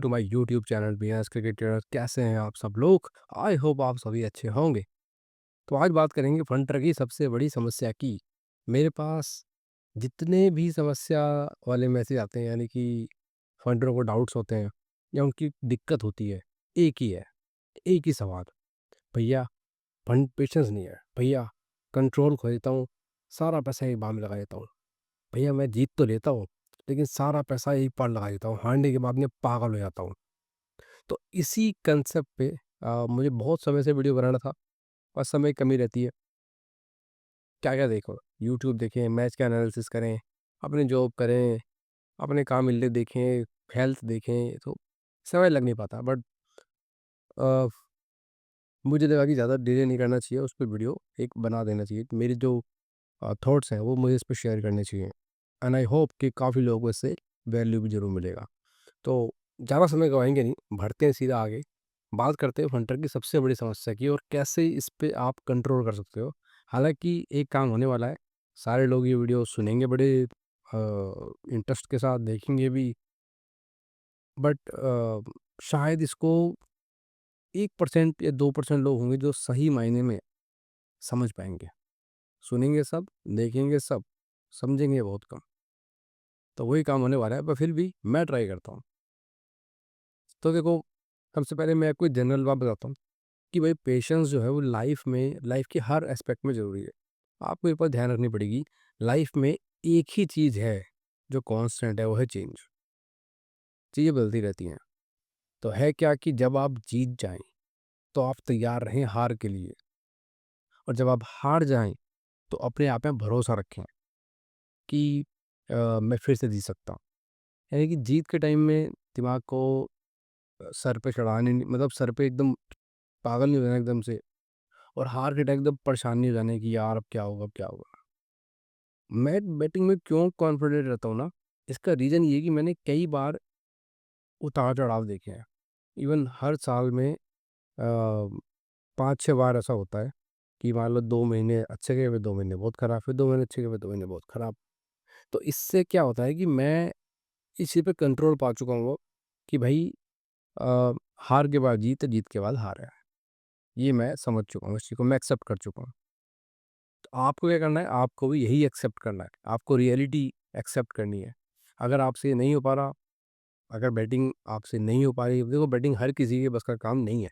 To my YouTube channel BNS cricketer. कैसे हैं आप सब लोग? आई होप आप सभी अच्छे होंगे। तो आज बात करेंगे फंटर की सबसे बड़ी समस्या की। मेरे पास जितने भी समस्या वाले मैसेज आते हैं, यानी कि फंडरों को डाउट्स होते हैं या उनकी दिक्कत होती है, एक ही है, एक ही सवाल। भैया, फंड पेशेंस नहीं है। भैया, कंट्रोल खो देता हूँ, सारा पैसा एक बार में लगा देता हूँ। भैया, मैं जीत तो लेता हूँ, लेकिन सारा पैसा एक बार लगा देता हूँ, हारने के बाद में पागल हो जाता हूँ। तो इसी कंसेप्ट पे मुझे बहुत समय से वीडियो बनाना था, और समय की कमी रहती है। क्या-क्या देखो, यूट्यूब देखें, मैच का एनालिसिस करें, अपनी जॉब करें, अपने काम मिलते देखें, हेल्थ देखें, तो समय लग नहीं पाता। बट अ, मुझे लगा कि ज़्यादा डिले नहीं करना चाहिए, उस पे वीडियो एक बना देना चाहिए। मेरे जो थॉट्स हैं वो मुझे इस पे शेयर करने चाहिए, एंड आई होप कि काफ़ी लोगों को इससे वैल्यू भी ज़रूर मिलेगा। तो ज़्यादा समय गवाएँगे नहीं, बढ़ते हैं सीधा आगे। बात करते हैं फंटर की सबसे बड़ी समस्या की और कैसे इस पे आप कंट्रोल कर सकते हो। हालाँकि एक काम होने वाला है, सारे लोग ये वीडियो सुनेंगे बड़े इंटरेस्ट के साथ, देखेंगे भी, बट शायद इसको 1% या 2% लोग होंगे जो सही मायने में समझ पाएँगे। सुनेंगे सब, देखेंगे सब, समझेंगे बहुत कम। तो वही काम होने वाला है, पर फिर भी मैं ट्राई करता हूँ। तो देखो, सबसे पहले मैं आपको एक जनरल बात बताता हूँ कि भाई पेशेंस जो है वो लाइफ के हर एस्पेक्ट में ज़रूरी है। आपको एक बात ध्यान रखनी पड़ेगी, लाइफ में एक ही चीज़ है जो कांस्टेंट है, वो है चेंज। चीज़ें बदलती रहती हैं। तो है क्या कि जब आप जीत जाएँ, तो आप तैयार रहें हार के लिए, और जब आप हार जाएँ, तो अपने आप में भरोसा रखें कि मैं फिर से जीत सकता हूँ। यानी कि जीत के टाइम में दिमाग को सर पे चढ़ाने नहीं, मतलब सर पे एकदम पागल नहीं हो जाना एकदम से, और हार के टाइम एकदम परेशान नहीं हो जाने की यार अब क्या होगा, अब क्या होगा। मैं बैटिंग में क्यों कॉन्फिडेंट रहता हूँ ना, इसका रीज़न ये है कि मैंने कई बार उतार-चढ़ाव देखे हैं। इवन हर साल में 5-6 बार ऐसा होता है कि मान लो 2 महीने अच्छे गए, हुए 2 महीने बहुत खराब, फिर 2 महीने अच्छे गए, हुए 2 महीने बहुत खराब। तो इससे क्या होता है कि मैं इस चीज़ पे कंट्रोल पा चुका हूँ कि भई अ, हार के बाद जीत, जीत के बाद हार है। ये मैं समझ चुका हूँ, इस चीज़ को मैं एक्सेप्ट कर चुका हूँ। तो आपको क्या करना है, आपको भी यही एक्सेप्ट करना है। आपको रियलिटी एक्सेप्ट करनी है। अगर आपसे ये नहीं हो पा रहा, अगर बैटिंग आपसे नहीं हो पा रही, देखो बैटिंग हर किसी के बस का काम नहीं है,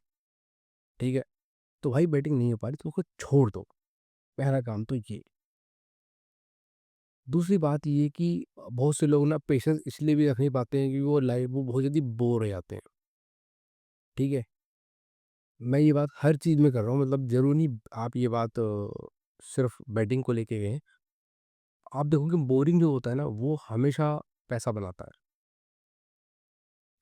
ठीक है? तो भाई बैटिंग नहीं हो पा रही तो उसको छोड़ दो, पहला काम तो ये। दूसरी बात ये कि बहुत से लोग ना पेशेंस इसलिए भी रख नहीं पाते हैं कि वो बहुत जल्दी बोर हो जाते हैं, ठीक है? मैं ये बात हर चीज़ में कर रहा हूँ, मतलब ज़रूरी नहीं आप ये बात सिर्फ़ बैटिंग को लेके गए हैं। आप देखोगे बोरिंग जो होता है ना, वो हमेशा पैसा बनाता है।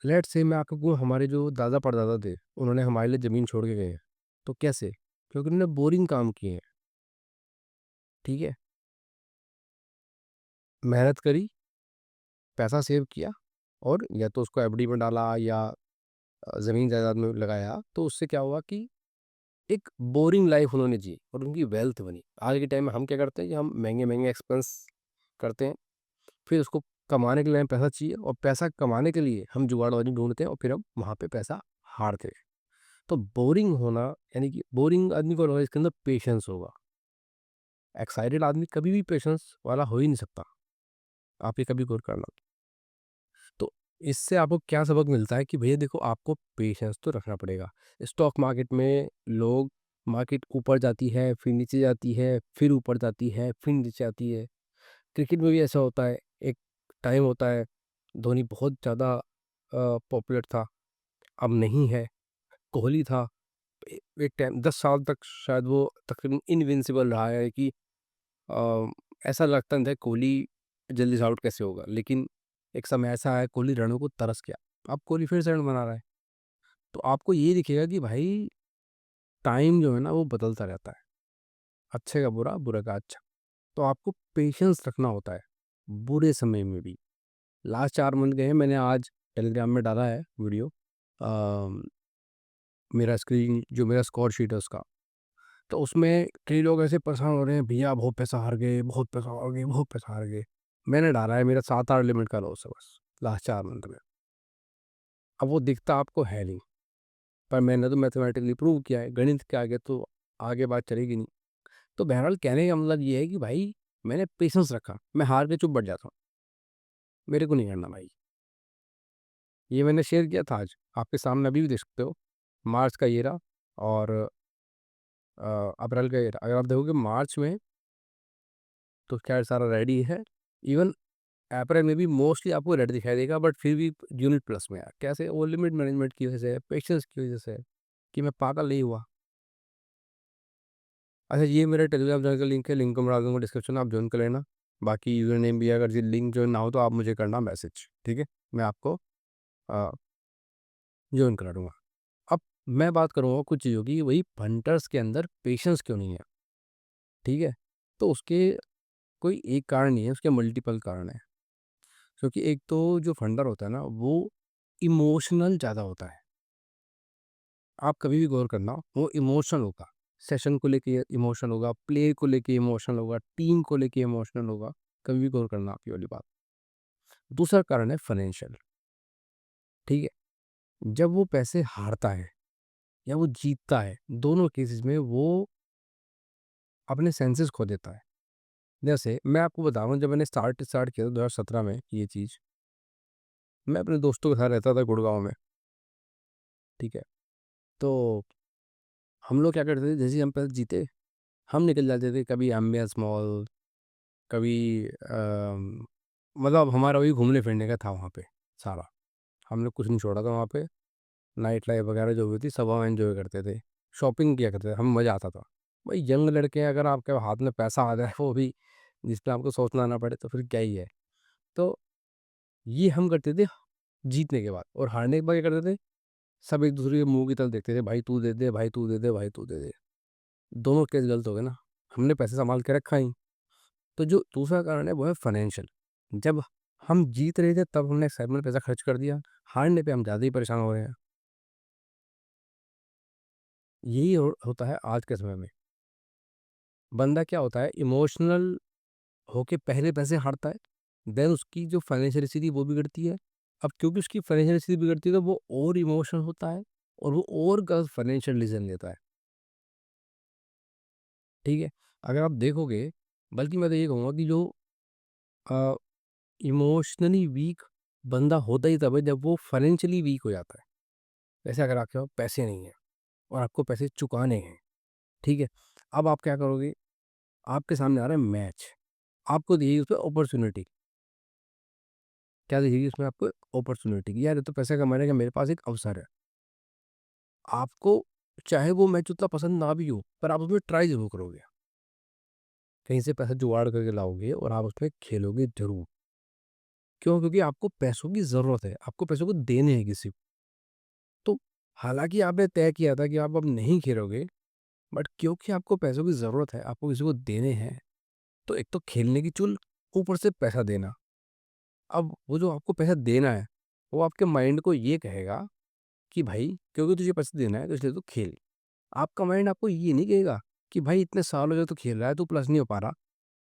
लेट्स से मैं आपको कहूँ, हमारे जो दादा-परदादा थे, उन्होंने हमारे लिए ज़मीन छोड़ के गए हैं। तो कैसे? क्योंकि उन्होंने बोरिंग काम किए हैं, ठीक है? मेहनत करी, पैसा सेव किया, और या तो उसको एफडी में डाला या ज़मीन जायदाद में लगाया, तो उससे क्या हुआ कि एक बोरिंग लाइफ़ उन्होंने जी और उनकी वेल्थ बनी। आज के टाइम में हम क्या करते हैं कि हम महँगे-महँगे एक्सपेंस करते हैं, फिर उसको कमाने के लिए हमें पैसा चाहिए, और पैसा कमाने के लिए हम जुगाड़बाजी ढूँढते हैं, और फिर हम वहाँ पे पैसा हारते हैं। तो बोरिंग होना, यानी कि बोरिंग आदमी को होगा इसके अंदर पेशेंस होगा। एक्साइटेड आदमी कभी भी पेशेंस वाला हो ही नहीं सकता। आप ये कभी गौर करना। तो इससे आपको क्या सबक मिलता है कि भैया देखो, आपको पेशेंस तो रखना पड़ेगा। स्टॉक मार्केट में लोग, मार्केट ऊपर जाती है, फिर नीचे जाती है, फिर ऊपर जाती है, फिर नीचे आती है। क्रिकेट में भी ऐसा होता है। एक टाइम होता है, धोनी बहुत ज़्यादा पॉपुलर था, अब नहीं है। कोहली था, एक टाइम 10 साल तक शायद वो तकरीबन इनविंसिबल रहा है कि अ, ऐसा लगता था कोहली जल्दी से आउट कैसे होगा, लेकिन एक समय ऐसा आया, कोहली रनों को तरस गया। अब कोहली फिर से रन बना रहा है। तो आपको ये दिखेगा कि भाई टाइम जो है ना वो बदलता रहता है, अच्छे का बुरा, बुरे का अच्छा। तो आपको पेशेंस रखना होता है, बुरे समय में भी। लास्ट 4 मंथ गए हैं, मैंने आज टेलीग्राम में डाला है वीडियो, अ, मेरा स्कोर शीट है उसका। तो उसमें कई लोग ऐसे परेशान हो रहे हैं, भैया बहुत पैसा हार गए, बहुत पैसा हार गए, बहुत पैसा हार गए। मैंने डाला है मेरा 7-8 लिमिट का लॉस है बस, लास्ट 4 मंथ में। अब वो दिखता आपको है नहीं, पर मैंने तो मैथमेटिकली प्रूव किया है, गणित के आगे तो आगे बात चलेगी नहीं। तो बहरहाल कहने का मतलब ये है कि भाई मैंने पेशेंस रखा, मैं हार के चुप बैठ जाता हूँ, मेरे को नहीं करना भाई। ये मैंने शेयर किया था आज, आपके सामने अभी भी देख सकते हो। मार्च का ये रहा और अप्रैल का ये रहा। अगर आप देखोगे मार्च में तो खैर सारा रेडी है। इवन अप्रैल में भी मोस्टली आपको रेड दिखाई देगा, बट फिर भी यूनिट प्लस में है। कैसे? वो लिमिट मैनेजमेंट की वजह से है, पेशेंस की वजह से है, कि मैं पागल नहीं हुआ। अच्छा, ये मेरे टेलीग्राम चैनल का लिंक है, लिंक को मैं डाल दूँगा डिस्क्रिप्शन में, आप जॉइन कर लेना। बाकी यूज़र नेम भी है, अगर ये लिंक जॉइन ना हो तो आप मुझे करना मैसेज, ठीक है? मैं आपको अ, जॉइन करा दूँगा। अब मैं बात करूँगा कुछ चीज़ों की, वही फंटर्स के अंदर पेशेंस क्यों नहीं है, ठीक है? तो उसके कोई एक कारण नहीं है, उसके मल्टीपल कारण हैं। क्योंकि एक तो जो फंडर होता है ना, वो इमोशनल ज़्यादा होता है। आप कभी भी गौर करना, वो इमोशनल होगा। सेशन को लेके इमोशनल होगा, प्लेयर को लेके इमोशनल होगा, टीम को लेके इमोशनल होगा। कभी भी गौर करना आप ये वाली बात। दूसरा कारण है फाइनेंशियल, ठीक है? जब वो पैसे हारता है या वो जीतता है, दोनों केसेस में वो अपने सेंसेस खो देता है। जैसे मैं आपको बताऊँ, जब मैंने स्टार्ट स्टार्ट किया था 2017 में ये चीज़, मैं अपने दोस्तों के साथ रहता था गुड़गाँव में, ठीक है? तो हम लोग क्या करते थे, जैसे ही हम पैसे जीते, हम निकल जाते थे कभी एम्बियंस मॉल, कभी मतलब हमारा वही घूमने-फिरने का था वहाँ पे सारा। हमने कुछ नहीं छोड़ा था वहाँ पे, नाइट लाइफ़ वगैरह जो भी थी सब हम एन्जॉय करते थे। शॉपिंग किया करते थे, हमें मज़ा आता था। भाई यंग लड़के हैं, अगर आपके हाथ में पैसा आ जाए वो भी जिस पे आपको सोचना ना पड़े तो फिर क्या ही है। तो ये हम करते थे जीतने के बाद, और हारने के बाद क्या करते थे, सब एक-दूसरे के मुँह की तरफ देखते थे, भाई तू दे दे, भाई तू दे दे, भाई तू दे दे। दोनों केस गलत हो गए ना, हमने पैसे सँभाल के रखा ही। तो जो दूसरा कारण है वो है फाइनेंशियल। जब हम जीत रहे थे तब हमने एक्साइटमेंट में पैसा खर्च कर दिया, हारने पे हम ज़्यादा ही परेशान हो रहे हैं। यही होता है आज के समय में। बंदा क्या होता है, इमोशनल होके पहले पैसे हारता है, देन उसकी जो फाइनेंशियल स्थिति वो बिगड़ती है। अब क्योंकि उसकी फाइनेंशियल स्थिति बिगड़ती है तो वो और इमोशनल होता है और वो और गलत फाइनेंशियल डिसीजन लेता है, ठीक है? अगर आप देखोगे, बल्कि मैं तो ये कहूँगा कि जो अ, इमोशनली वीक बंदा होता ही तब है जब वो फाइनेंशियली वीक हो जाता है। जैसे अगर आपके पास पैसे नहीं हैं और आपको पैसे चुकाने हैं, ठीक है? अब आप क्या करोगे? आपके सामने आ रहा है मैच, आपको दिखेगी उसमें अपॉर्च्युनिटी। क्या दिखेगी उसमें आपको? अपॉर्च्युनिटी कि यार ये तो पैसे कमाने का मेरे पास एक अवसर है। आपको चाहे वो मैच उतना पसंद ना भी हो, पर आप उसमें ट्राई ज़रूर करोगे। कहीं से पैसा जुगाड़ करके लाओगे और आप उसमें खेलोगे ज़रूर। क्यों? क्योंकि आपको पैसों की ज़रूरत है, आपको पैसों को देने हैं किसी को। तो हालाँकि आपने तय किया था कि आप अब नहीं खेलोगे, बट क्योंकि आपको पैसों की ज़रूरत है, आपको किसी को देने हैं, तो एक तो खेलने की चुल, ऊपर से पैसा देना। अब वो जो आपको पैसा देना है, वो आपके माइंड को ये कहेगा कि भाई क्योंकि तुझे पैसे देना है तो इसलिए तू खेल। आपका माइंड आपको ये नहीं कहेगा कि भाई इतने सालों से तू खेल रहा है, तू प्लस नहीं हो पा रहा,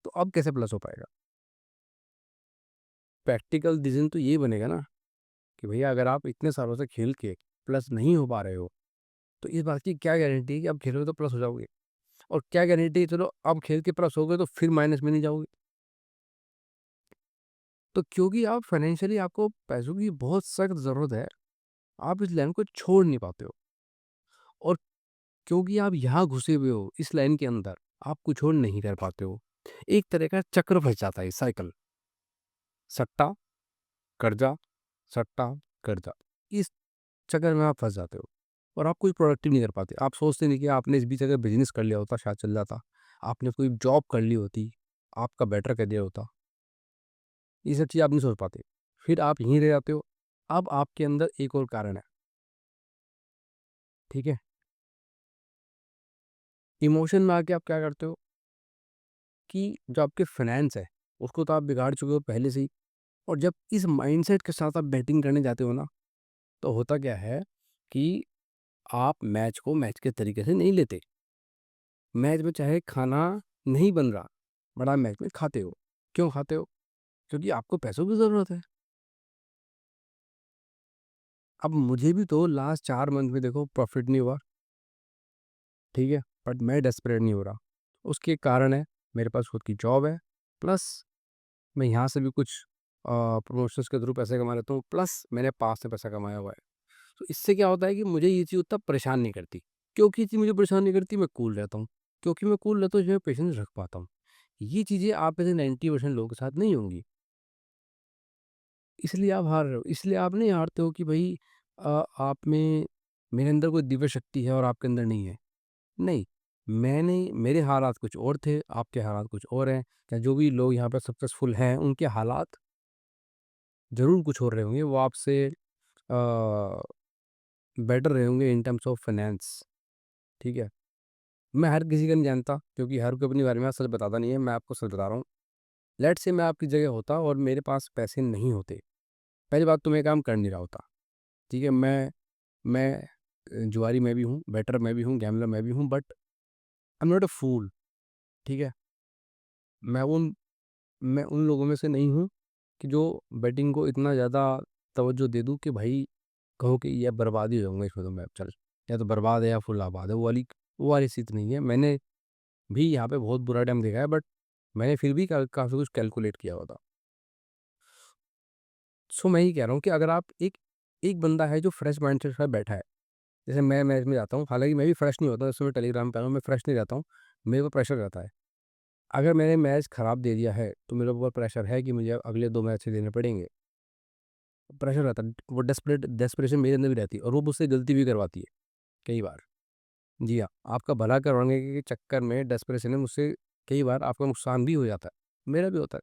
तो अब कैसे प्लस हो पाएगा? प्रैक्टिकल डिसीज़न तो ये बनेगा ना कि भैया अगर आप इतने सालों से खेल के प्लस नहीं हो पा रहे हो, तो इस बात की क्या गारंटी है कि आप खेलोगे तो प्लस हो जाओगे? और क्या गारंटी है चलो अब खेल के प्लस हो गए तो फिर माइनस में नहीं जाओगे? तो क्योंकि आप फाइनेंशियली आपको पैसों की बहुत सख्त ज़रूरत है, आप इस लाइन को छोड़ नहीं पाते हो, और क्योंकि आप यहाँ घुसे हुए हो इस लाइन के अंदर, आप कुछ और नहीं कर पाते हो। एक तरह का चक्र फँस जाता है, साइकिल, सट्टा, कर्जा, सट्टा, कर्जा। इस चक्कर में आप फँस जाते हो और आप कुछ प्रोडक्टिव नहीं कर पाते। आप सोचते नहीं कि आपने इस बीच अगर बिज़नेस कर लिया होता शायद चल जाता। आपने कोई जॉब कर ली होती, आपका बेटर करियर होता। ये सब चीज़ आप नहीं सोच पाते। फिर आप यहीं रह जाते हो। अब आपके अंदर एक और कारण है, ठीक है? इमोशन में आके आप क्या करते हो कि जो आपके फाइनेंस है, उसको तो आप बिगाड़ चुके हो पहले से ही, और जब इस माइंडसेट के साथ आप बैटिंग करने जाते हो ना, तो होता क्या है कि आप मैच को मैच के तरीके से नहीं लेते। मैच में चाहे खाना नहीं बन रहा, बट आप मैच में खाते हो। क्यों खाते हो? क्योंकि आपको पैसों की ज़रूरत है। अब मुझे भी तो लास्ट 4 मंथ में देखो प्रॉफ़िट नहीं हुआ, ठीक है? बट मैं डेस्परेट नहीं हो रहा। उसके एक कारण है, मेरे पास खुद की जॉब है, प्लस मैं यहाँ से भी कुछ प्रमोशंस के थ्रू पैसे कमा लेता हूँ, प्लस मैंने पास से पैसा कमाया हुआ है। तो इससे क्या होता है कि मुझे ये चीज़ उतना परेशान नहीं करती। क्योंकि ये चीज़ मुझे परेशान नहीं करती, मैं कूल रहता हूँ। क्योंकि मैं कूल रहता हूँ, इसलिए मैं पेशेंस रख पाता हूँ। ये चीज़ें आप में से 90% लोगों के साथ नहीं होंगी। इसलिए आप हार रहे हो। इसलिए आप नहीं हारते हो कि भई आप में मेरे अंदर कोई दिव्य शक्ति है और आपके अंदर नहीं है। नहीं, मेरे हालात कुछ और थे, आपके हालात कुछ और हैं। या जो भी लोग यहाँ पे सक्सेसफुल हैं, उनके हालात ज़रूर कुछ और रहे होंगे। वो आपसे बेटर रहे होंगे इन टर्म्स ऑफ फाइनेंस, ठीक है? मैं हर किसी का नहीं जानता, क्योंकि हर कोई अपने बारे में सच बताता नहीं है। मैं आपको सच बता रहा हूँ। लेट्स से मैं आपकी जगह होता और मेरे पास पैसे नहीं होते। पहली बात तो मैं ये काम कर नहीं रहा होता, ठीक है? मैं जुआरी मैं भी हूँ, बेटर मैं भी हूँ, गैम्बलर मैं भी हूँ, but I am not a fool, ठीक है? मैं उन मैं उन लोगों में से नहीं हूँ कि जो बेटिंग को इतना ज़्यादा तवज्जो दे दूँ कि भाई कहूँ कि ये बर्बाद ही हो जाऊँगा इसमें तो मैं, चल या तो बर्बाद है या फुल आबाद है, वो वाली स्थिति नहीं है। मैंने भी यहाँ पे बहुत बुरा टाइम देखा है, बट मैंने फिर भी काफ़ी कुछ कैलकुलेट किया हुआ था। सो मैं ये कह रहा हूँ कि अगर आप एक एक बंदा है जो फ्रेश माइंड के साथ बैठा है, जैसे मैं मैच में जाता हूँ, हालाँकि मैं भी फ्रेश नहीं होता, जैसे मैं टेलीग्राम पे आया हूँ, मैं फ्रेश नहीं रहता हूँ, मेरे को प्रेशर रहता है। अगर मैंने मैच खराब दे दिया है, तो मेरे ऊपर प्रेशर है कि मुझे अब अगले 2 मैच देने पड़ेंगे। प्रेशर रहता है, वो डेस्परेशन मेरे अंदर भी रहती है और वो मुझसे गलती भी करवाती है, कई बार। जी हाँ, आपका भला करवाने के चक्कर में डेस्परेशन में मुझसे कई बार आपका नुकसान भी हो जाता है, मेरा भी होता है।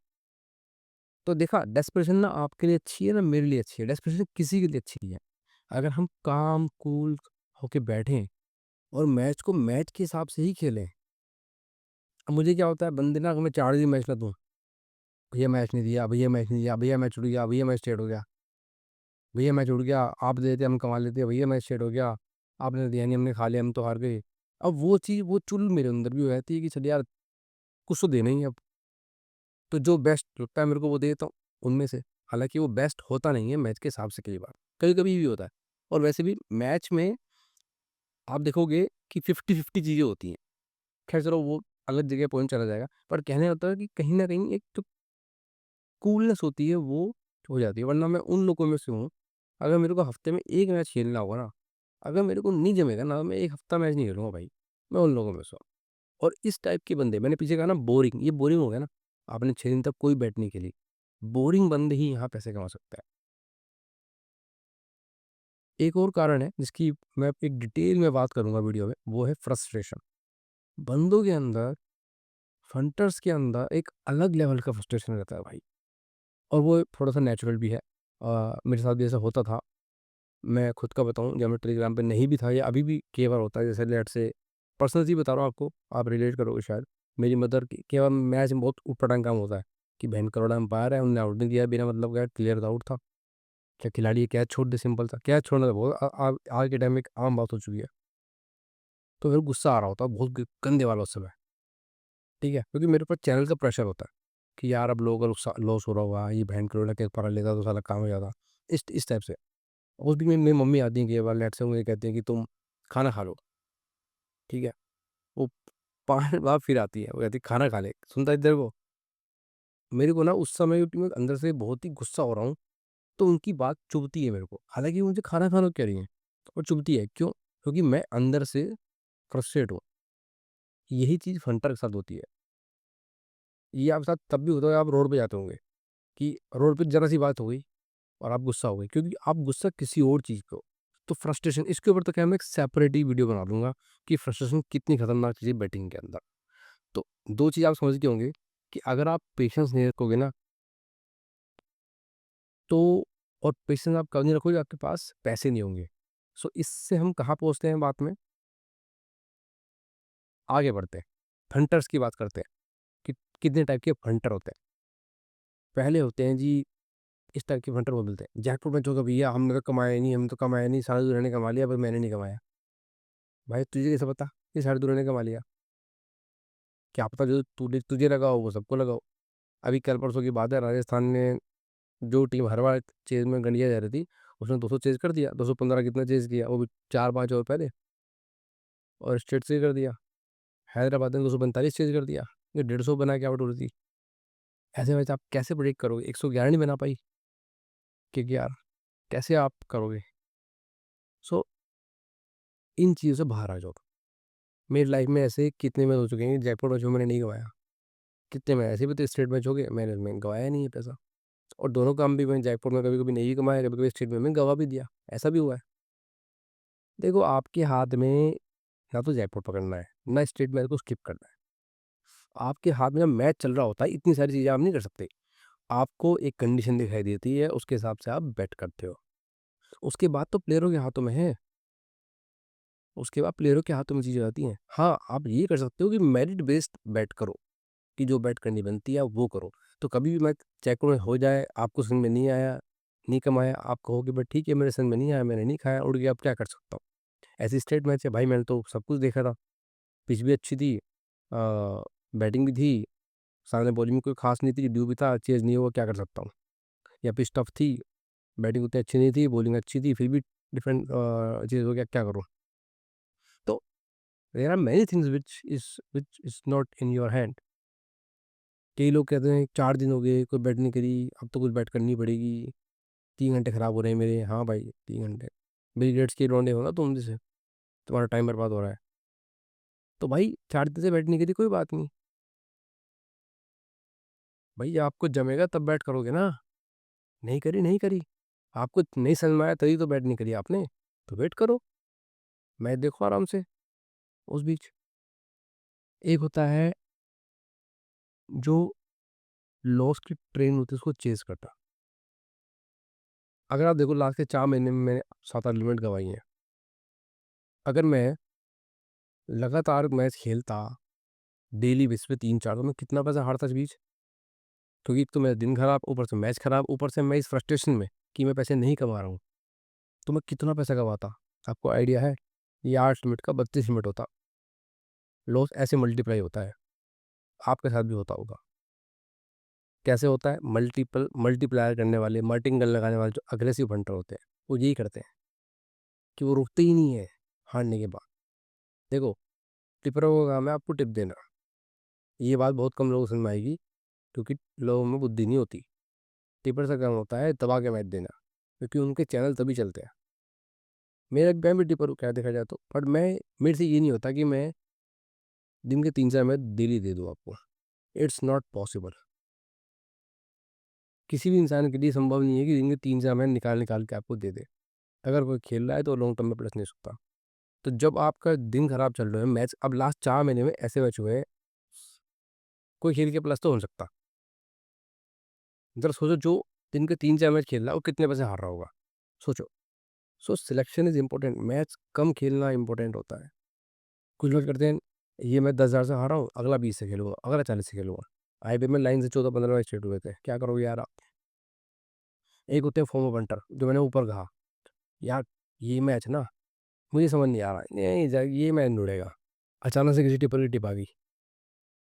तो देखा, डेस्परेशन ना आपके लिए अच्छी है, ना मेरे लिए अच्छी है, डेस्परेशन किसी के लिए अच्छी नहीं है। अगर हम काम, कूल होके बैठें और मैच को मैच के हिसाब से ही खेलें। अब मुझे क्या होता है, बंदे ना, अगर मैं 4 दिन मैच ना दूँ, भैया मैच नहीं दिया, भैया मैच नहीं दिया, भैया मैच उड़ गया, भैया मैच स्टेट हो गया, भैया मैच उड़ गया, आप दे देते हम कमा लेते, भैया मैच स्टेट हो गया, आपने दिया नहीं, हमने खा लिया, हम तो हार गए। अब वो चीज़, वो चुल मेरे अंदर भी हो जाती है कि चल यार, कुछ तो देना ही है अब। तो जो बेस्ट लगता है मेरे को वो दे देता हूँ उनमें से। हालाँकि वो बेस्ट होता नहीं है मैच के हिसाब से, कई बार, कभी-कभी भी होता है। और वैसे भी मैच में आप देखोगे कि 50-50 चीज़ें होती हैं। ख़ैर चलो, वो अलग जगह पॉइंट चला जाएगा। पर कहने का होता है कि कहीं न कहीं एक जो कूलनेस होती है वो हो जाती है। वरना मैं उन लोगों में से हूँ, अगर मेरे को हफ़्ते में 1 मैच खेलना होगा ना, अगर मेरे को नहीं जमेगा ना, मैं 1 हफ़्ता मैच नहीं खेलूँगा भाई। मैं उन लोगों में से हूँ। और इस टाइप के बंदे, मैंने पीछे कहा ना बोरिंग, ये बोरिंग हो गया ना, आपने 6 दिन तक कोई बेट नहीं खेली। बोरिंग बंदे ही यहाँ पैसे कमा सकता है। एक और कारण है जिसकी मैं एक डिटेल में बात करूँगा वीडियो में, वो है फ्रस्ट्रेशन। बंदों के अंदर, फंटर्स के अंदर एक अलग लेवल का फ्रस्ट्रेशन रहता है भाई, और वो थोड़ा-सा नेचुरल भी है। मेरे साथ भी ऐसा होता था। मैं खुद का बताऊँ, जब मैं टेलीग्राम पे नहीं भी था, या अभी भी कई बार होता है, जैसे लेट्स से पर्सनल चीज़ बता रहा हूँ आपको, आप रिलेट करोगे शायद। मेरी मदर की कई बार मैच में बहुत ऊट-पटांग काम होता है कि बहन करोड़ा एम्पायर है, उन्होंने आउट नहीं दिया बिना मतलब का, क्लियर आउट था। क्या खिलाड़ी कैच छोड़ दे, सिंपल सा। कैच छोड़ना तो बहुत आज के टाइम में एक आम बात हो चुकी है। तो मेरे को गुस्सा आ रहा होता है बहुत गंदे वाला उस समय, ठीक है? क्योंकि मेरे ऊपर चैनल का प्रेशर होता है कि यार अब लोगों का लॉस हो रहा होगा, ये बहन करोड़ा कैच पकड़ लेता तो साला काम हो जाता। इस टाइप से। उस दिन मेरी मम्मी आती हैं कई बार, लेट्स से मुझे कहती हैं कि तुम खाना खा लो, ठीक है? वो 5 मिनट बाद फिर आती है, वो कहती है खाना खा ले, सुनता है इधर को। मेरे को ना उस समय, क्योंकि मैं अंदर से बहुत ही गुस्सा हो रहा हूँ, तो उनकी बात चुभती है मेरे को। हालाँकि वो मुझे खाना खाने को कह रही हैं, और चुभती है, क्यों? क्योंकि मैं अंदर से फ्रस्ट्रेट हूँ। यही चीज़ फंटर के साथ होती है। ये आपके साथ तब भी होता है, आप रोड पे जाते होंगे, कि रोड पे ज़रा-सी बात हो गई और आप गुस्सा हो गए, क्योंकि आप गुस्सा किसी और चीज़ पे हो। तो फ्रस्ट्रेशन, इसके ऊपर तो क्या है, मैं एक सेपरेट ही वीडियो बना दूँगा कि फ्रस्ट्रेशन कितनी खतरनाक चीज़ है बैटिंग के अंदर। तो 2 चीज़ आप समझ गए होंगे कि अगर आप पेशेंस नहीं रखोगे ना, तो और पेशेंस आप कब नहीं रखोगे, आपके पास पैसे नहीं होंगे। सो इससे हम कहाँ पहुँचते हैं बात में, आगे बढ़ते हैं। हंटर्स की बात करते हैं कि कितने टाइप के हंटर होते हैं। पहले होते हैं जी, इस टाइप के हंटर वो मिलते हैं। जैकपॉट मैच होगा, भैया हमने तो कमाया ही नहीं, हमने तो कमाया नहीं, सारी दुनिया ने कमा लिया, पर मैंने नहीं कमाया। भाई तुझे कैसे पता कि सारी दुनिया ने कमा लिया? क्या पता जो तूने तुझे लगा हो वो सबको लगा हो। अभी कल परसों की बात है, राजस्थान ने जो टीम हर बार चेज़ में गंडिया जा रही थी, उसने 200 चेज़ कर दिया, 215 कितना चेज़ किया, वो भी 4-5 ओवर पहले, और स्ट्रेट से कर दिया। हैदराबाद ने 245 चेज़ कर दिया, ये 150 बना के आउट हो रही थी। ऐसे में आप कैसे प्रेडिक्ट करोगे? 111 नहीं बना पाई, केकेआर, कैसे आप करोगे? सो इन चीज़ों से बाहर आ जाओ। मेरी लाइफ में ऐसे कितने मैच हो चुके हैं, जयपुर मैच में मैंने नहीं गँवाया। कितने मैच ऐसे भी तो स्टेट मैच हो गए, मैंने गँवाया नहीं है पैसा। और दोनों काम भी मैं जयपुर में कभी-कभी नहीं कमाया, कभी-कभी स्टेट में गँवा भी दिया, ऐसा भी हुआ है। देखो आपके हाथ में ना तो जयपुर पकड़ना है, ना स्टेट मैच को स्किप करना है। आपके हाथ में जब मैच चल रहा होता है, इतनी सारी चीज़ें आप नहीं कर सकते। आपको एक कंडीशन दिखाई देती है, उसके हिसाब से आप बेट करते हो। उसके बाद तो प्लेयरों के हाथों में है, उसके बाद प्लेयरों के हाथों में चीज़ें आती हैं। हाँ, आप ये कर सकते हो कि मेरिट बेस्ड बेट करो, कि जो बेट करनी बनती है, आप वो करो। तो कभी भी मैच चेक में हो जाए, आपको समझ में नहीं आया, नहीं कमाया, आप कहोगे बट ठीक है मेरे समझ में नहीं आया, मैंने नहीं खाया, उड़ गया, अब क्या कर सकता हूँ? ऐसी स्टेट मैच है भाई, मैंने तो सब कुछ देखा था। पिच भी अच्छी थी, बैटिंग भी थी, सामने बॉलिंग में कोई ख़ास नहीं थी, ड्यू भी था, चेज़ नहीं हुआ, क्या कर सकता हूँ? या पिच टफ थी, बैटिंग उतनी अच्छी नहीं थी, बॉलिंग अच्छी थी, फिर भी डिफरेंट चीज़ हो गया, क्या करूँ? तो there are many things which is not in your hand. कई लोग कहते हैं 4 दिन हो गए, कोई बैट नहीं करी, अब तो कुछ बैट करनी पड़ेगी, 3 घंटे खराब हो रहे हैं मेरे। हाँ भाई, 3 घंटे। बिल गेट्स के लौंडे हो ना तुम जैसे, तुम्हारा टाइम बर्बाद हो रहा है। तो भाई 4 दिन से बैट नहीं करी, कोई बात नहीं। भाई आपको जमेगा तब बैट करोगे ना, नहीं करी, नहीं करी। आपको नहीं समझ में आया तभी तो बैट नहीं करी आपने, तो वेट करो, मैच देखो आराम से उस बीच। एक होता है जो लॉस की ट्रेन होती है उसको चेज़ करना। अगर आप देखो लास्ट के 4 महीने में मैंने 7-8 लिमिट गँवाई हैं। अगर मैं लगातार मैच खेलता, डेली बेसिस पे 3-4, तो मैं कितना पैसा हारता इस बीच? क्योंकि एक तो मेरा दिन खराब, ऊपर से मैच खराब, ऊपर से मैं इस फ्रस्ट्रेशन में कि मैं पैसे नहीं कमा रहा हूँ, तो मैं कितना पैसा गँवाता? आपको आइडिया है? ये 8 लिमिट का 32 लिमिट होता। लॉस ऐसे मल्टीप्लाई होता है, आपके साथ भी होता होगा। कैसे होता है? मल्टीप्लायर करने वाले, मल्टिंग गन लगाने वाले जो अग्रेसिव हंटर होते हैं, वो यही करते हैं कि वो रुकते ही नहीं है हारने के बाद। देखो, टिप्परों का काम है आपको टिप देना। ये बात बहुत कम लोगों को समझ में आएगी, क्योंकि लोगों में बुद्धि नहीं होती। टिप्पर का काम होता है दबा के मैच देना, क्योंकि उनके चैनल तभी चलते हैं। मैं भी टिप्पर हूँ, क्या देखा जाए तो, बट मेरे से ये नहीं होता कि मैं दिन के 3-4 मैच डेली दे दूँ आपको। It's not possible. किसी भी इंसान के लिए संभव नहीं है कि दिन के 3-4 मैच निकाल-निकाल के आपको दे दे। अगर कोई खेल रहा है तो लॉन्ग टर्म में प्लस नहीं सकता। तो जब आपका दिन खराब चल रहा है, मैच अब लास्ट 4 महीने में ऐसे मैच हुए हैं, कोई खेल के प्लस तो हो नहीं सकता। ज़रा सोचो, जो दिन के 3-4 मैच खेल रहा है, वो कितने पैसे हार रहा होगा? सोचो। So selection is important, match कम खेलना इम्पोर्टेंट होता है। कुछ लोग करते हैं, ये मैं 10,000 से हारा हूँ, अगला 20 से खेलूँगा, अगला 40 से खेलूँगा। आईपीएल में लाइन से 14-15 मैच स्ट्रेट हुए थे, क्या करोगे यार आप? एक होते हैं फॉर्म बंटर, जो मैंने ऊपर कहा, यार ये मैच ना मुझे समझ नहीं आ रहा, नहीं ये मैच नहीं उड़ेगा। अचानक से किसी टिप्पर की टिप आ गई,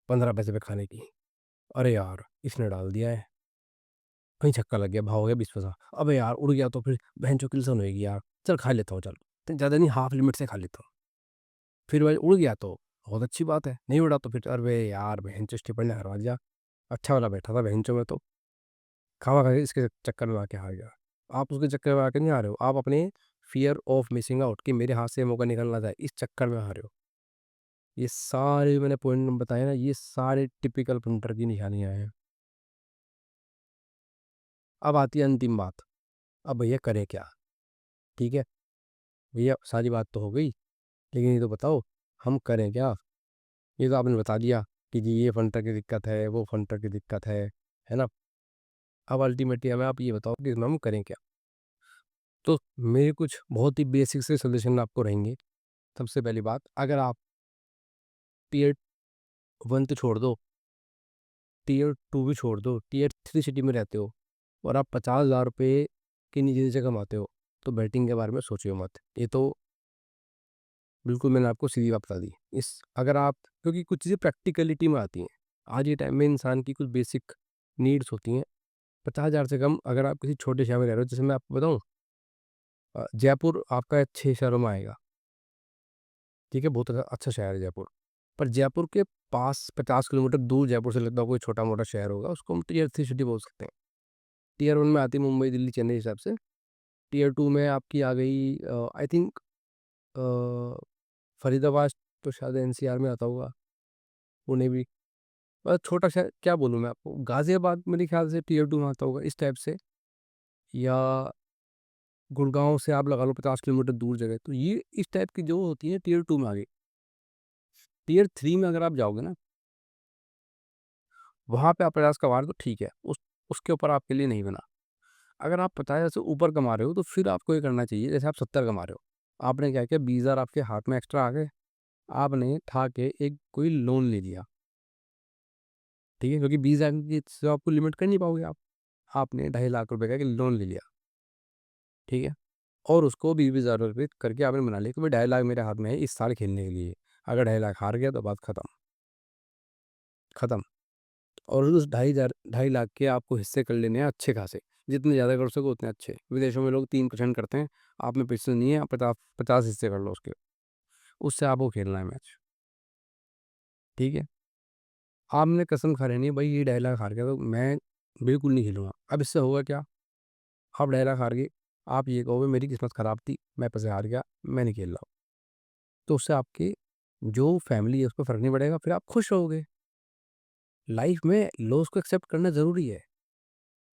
15 पैसे पे खाने की। अरे यार! इसने डाल दिया है, कहीं छक्का लग गया, भाव हो गया 20 पैसा। अबे यार! उड़ गया तो फिर भैंचो किलसन होएगी यार, चल खा लेता हूँ चल। तो ज़्यादा नहीं, हाफ लिमिट से खा लेता हूँ। फिर भाई उड़ गया तो बहुत अच्छी बात है, नहीं उड़ा तो फिर अरे यार! भैंचो स्टिपर ने हरवा दिया। अच्छा वाला बैठा था भैंचो में तो, खामा-खा के इसके चक्कर में आके हार गया। आप उसके चक्कर में आके नहीं हारे हो, आप अपने फ़ियर ऑफ मिसिंग आउट कि मेरे हाथ से ये मौका निकल ना जाए, इस चक्कर में हारे हो। ये सारे मैंने पॉइंट बताए ना, ये सारे टिपिकल पंटर की निशानियाँ हैं। अब आती है अंतिम बात, अब भैया करें क्या? ठीक है, भैया सारी बात तो हो गई, लेकिन ये तो बताओ हम करें क्या? ये तो आपने बता दिया कि जी ये फंटर की दिक्कत है, वो फंटर की दिक्कत है ना? अब अल्टीमेटली हमें आप ये बताओ कि इसमें हम करें क्या? तो मेरे कुछ बहुत ही बेसिक से सजेशन आपको रहेंगे। सबसे पहली बात, अगर आप टियर 1 तो छोड़ दो, टियर 2 भी छोड़ दो, टियर 3 सिटी में रहते हो और आप 50,000 रुपए के नीचे से कमाते हो, तो बैटिंग के बारे में सोचियो मत। ये तो बिल्कुल मैंने आपको सीधी बात बता दी। इस अगर आप, क्योंकि कुछ चीज़ें प्रैक्टिकलिटी में आती हैं। आज के टाइम में इंसान की कुछ बेसिक नीड्स होती हैं। 50,000 से कम अगर आप किसी छोटे शहर में रह रहे हो, जैसे मैं आपको बताऊँ, जयपुर आपका 6 शहरों में आएगा, ठीक है? बहुत अच्छा शहर है जयपुर। पर जयपुर के पास 50 किलोमीटर दूर जयपुर से लगता कोई छोटा-मोटा शहर होगा, उसको हम टियर 3 सिटी बोल सकते हैं। टियर 1 में आती है मुंबई, दिल्ली, चेन्नई हिसाब से। टियर 2 में आपकी आ गई आई थिंक अ, फरीदाबाद तो शायद एनसीआर में आता होगा, पुणे भी। छोटा शहर क्या बोलूँ मैं आपको, गाज़ियाबाद मेरे ख़्याल से टियर 2 में आता होगा, इस टाइप से। या गुड़गाँव से आप लगा लो 50 किलोमीटर दूर जगह, तो ये इस टाइप की जो होती है टियर 2 में आ गई। टियर 3 में अगर आप जाओगे ना, वहाँ पे आप 50 कमा रहे हो तो ठीक है, उसके ऊपर आपके लिए नहीं बना। अगर आप 50 से ऊपर कमा रहे हो तो फिर आपको ये करना चाहिए, जैसे आप 70 कमा रहे हो, आपने क्या किया, 20,000 आपके हाथ में एक्स्ट्रा आ गए, आपने ठा के एक कोई लोन ले लिया, ठीक है? क्योंकि 20,000 की से आपको लिमिट कर नहीं पाओगे आप। आपने 2.5 लाख रुपए का एक लोन ले लिया, ठीक है? और उसको 20-20 हज़ार रुपए करके आपने बना लिया कि भाई 2.5 लाख मेरे हाथ में है इस साल खेलने के लिए। अगर 2.5 लाख हार गया तो बात खत्म, खत्म। और उस 2.5 लाख के आपको हिस्से कर लेने हैं अच्छे खासे, जितने ज़्यादा कर सको उतने अच्छे। विदेशों में लोग 3% करते हैं, आप में पैसे नहीं है, आप 50 हिस्से कर लो उसके, उससे आपको खेलना है मैच, ठीक है? आपने कसम खा लेनी है भाई ये 2.5 लाख हार गया तो मैं बिल्कुल नहीं खेलूँगा। अब इससे होगा क्या? आप 2.5 लाख हार गए, आप ये कहोगे मेरी किस्मत खराब थी, मैं पैसे हार गया, मैं नहीं खेल रहा हूँ। तो उससे आपकी जो फैमिली है उस पे फ़र्क नहीं पड़ेगा, फिर आप खुश रहोगे। लाइफ़ में लॉस को एक्सेप्ट करना ज़रूरी है।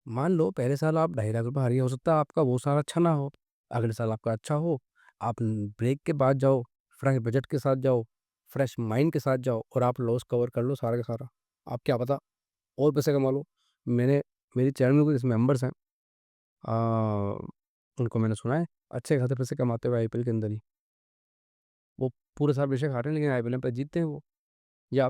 मान लो पहले साल आप 2.5 लाख रुपए हार गए, हो सकता है आपका वो साल अच्छा ना हो, अगले साल आपका अच्छा हो। आप ब्रेक के बाद जाओ, फ्रेश बजट के साथ जाओ, फ्रेश माइंड के साथ जाओ और आप लॉस कवर कर लो सारा का सारा। आप क्या पता और पैसे कमा लो। मैंने मेरे चैनल में कुछ मेंबर्स हैं, अ, उनको मैंने सुना है अच्छे खासे पैसे कमाते हुए आईपीएल के अंदर ही। वो पूरे साल बेशक हारे हैं लेकिन आईपीएल में जीतते हैं वो, या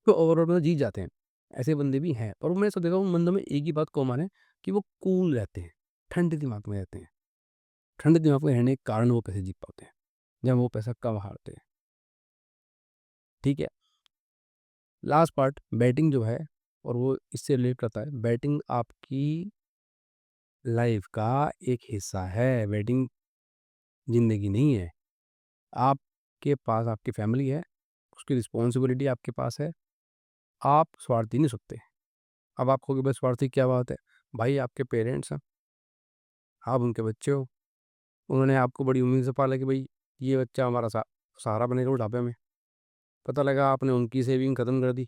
तो ओवरऑल में जीत जाते हैं। ऐसे बंदे भी हैं और मैं सब देखा हूँ उन बंदों में एक ही बात कॉमन है कि वो कूल रहते हैं, ठंडे दिमाग में रहते हैं। ठंडे दिमाग में रहने के कारण वो पैसे जीत पाते हैं, जब वो पैसा कम हारते हैं, ठीक है? लास्ट पार्ट बैटिंग जो है और वो इससे रिलेट करता है, बैटिंग आपकी लाइफ़ का एक हिस्सा है, बैटिंग ज़िंदगी नहीं है। आपके पास आपकी फैमिली है, उसकी रिस्पॉन्सिबिलिटी आपके पास है, आप स्वार्थी नहीं सकते। अब आप कहोगे भाई स्वार्थी क्या बात है? भाई आपके पेरेंट्स हैं, आप उनके बच्चे हो, उन्होंने आपको बड़ी उम्मीद से पाला कि भाई ये बच्चा हमारा सहारा बनेगा बुढ़ापे में। पता लगा आपने उनकी सेविंग खत्म कर दी,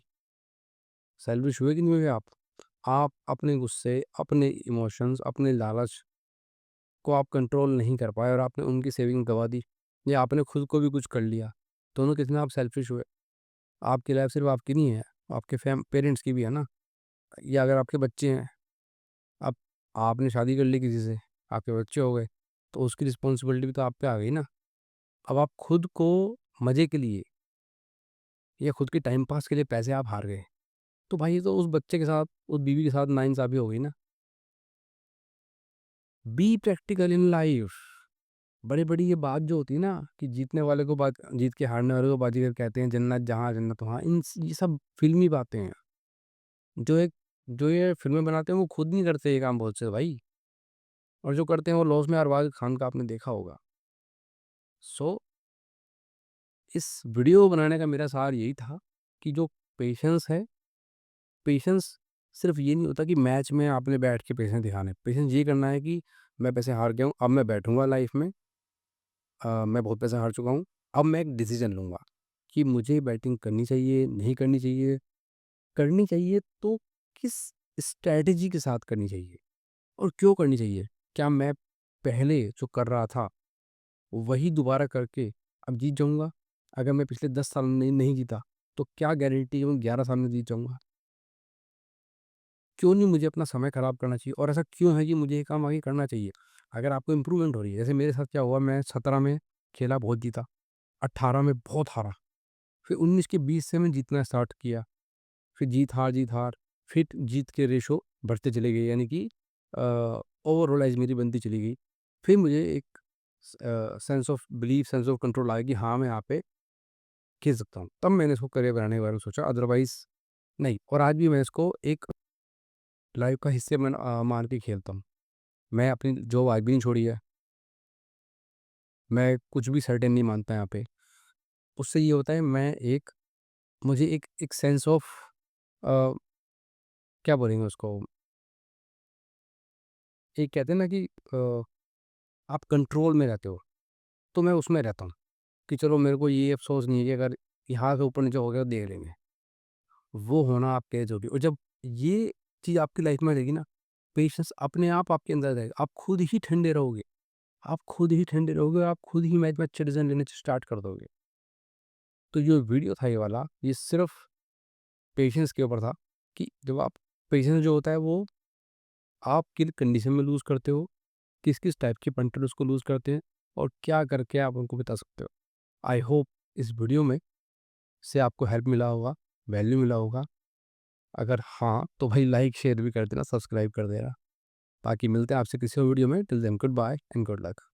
सेल्फिश हुए कि नहीं हुए आप? आप अपने गुस्से, अपने इमोशंस, अपने लालच को आप कंट्रोल नहीं कर पाए और आपने उनकी सेविंग गँवा दी या आपने खुद को भी कुछ कर लिया। दोनों कितने आप सेल्फिश हुए। आपकी लाइफ़ सिर्फ़ आपकी नहीं है, आपके पेरेंट्स की भी है ना। या अगर आपके बच्चे हैं, अब आपने शादी कर ली किसी से, आपके बच्चे हो गए, तो उसकी रिस्पॉन्सिबिलिटी भी तो आप पे आ गई ना। अब आप खुद को मज़े के लिए या खुद के टाइम पास के लिए पैसे आप हार गए, तो भाई ये तो उस बच्चे के साथ, उस बीवी के साथ नाइंसाफ़ी हो गई ना। Be practical in life. बड़ी-बड़ी ये बात जो होती है ना कि जीतने वाले को बात जीत के हारने वाले को बाजीगर कहते हैं, जन्नत जहाँ जन्नत वहाँ, ये सब फ़िल्मी बातें हैं। जो ये फ़िल्में बनाते हैं वो खुद नहीं करते ये काम बहुत से भाई, और जो करते हैं वो लॉस में अरबाज़ खान का आपने देखा होगा। सो इस वीडियो बनाने का मेरा सार यही था कि जो पेशेंस है, पेशेंस सिर्फ़ ये नहीं होता कि मैच में आपने बैठ के पेशेंस दिखाना है। पेशेंस ये करना है कि मैं पैसे हार गया हूँ, अब मैं बैठूँगा लाइफ़ में, मैं बहुत पैसा हार चुका हूँ, अब मैं एक डिसीज़न लूँगा कि मुझे बैटिंग करनी चाहिए, नहीं करनी चाहिए। करनी चाहिए तो किस स्ट्रैटेजी के साथ करनी चाहिए और क्यों करनी चाहिए? क्या मैं पहले जो कर रहा था, वही दोबारा करके अब जीत जाऊँगा? अगर मैं पिछले 10 साल में नहीं जीता, तो क्या गारंटी है मैं 11 साल में जीत जाऊँगा? क्यों नहीं मुझे अपना समय खराब करना चाहिए और ऐसा क्यों है कि मुझे ये काम आगे करना चाहिए? अगर आपको इम्प्रूवमेंट हो रही है, जैसे मेरे साथ क्या हुआ, मैं 17 में खेला बहुत जीता, 18 में बहुत हारा, फिर 19 के 20 से मैं जीतना स्टार्ट किया, फिर जीत हार, फिर जीत के रेशो बढ़ते चले गए, यानी कि ओवरऑल एज मेरी बनती चली गई। फिर मुझे एक sense of belief, sense of control आया कि हाँ, मैं यहाँ पे खेल सकता हूँ। तब मैंने इसको करियर बनाने के बारे में सोचा, अदरवाइज़ नहीं। और आज भी मैं इसको एक लाइफ़ का हिस्से मान के खेलता हूँ। मैं अपनी जॉब आज भी नहीं छोड़ी है। मैं कुछ भी सर्टेन नहीं मानता यहाँ पे। उससे ये होता है मैं एक मुझे एक सेंस ऑफ अ, क्या बोलेंगे उसको? एक कहते हैं ना कि आप कंट्रोल में रहते हो, तो मैं उसमें रहता हूँ कि चलो मेरे को ये अफ़सोस नहीं है कि अगर यहाँ से ऊपर-नीचे हो गया तो देख लेंगे। वो होना आपके जो भी और जब ये चीज़ आपकी लाइफ़ में रहेगी ना, पेशेंस अपने आप आपके अंदर रहेगा। आप खुद ही ठंडे रहोगे। आप खुद ही ठंडे रहोगे और आप खुद ही मैच में अच्छे डिसीज़न लेने स्टार्ट कर दोगे। तो जो वीडियो था ये वाला, ये सिर्फ़ पेशेंस के ऊपर था कि जब आप पेशेंस जो होता है वो आप किन कंडीशन में लूज़ करते हो, किस-किस टाइप के पंटर उसको लूज़ करते हैं और क्या करके आप उनको बता सकते हो। आई होप इस वीडियो में से आपको हेल्प मिला होगा, वैल्यू मिला होगा। अगर हाँ, तो भाई लाइक, शेयर भी कर देना, सब्सक्राइब कर देना। बाकी मिलते हैं आपसे किसी और वीडियो में। Till then goodbye and good luck.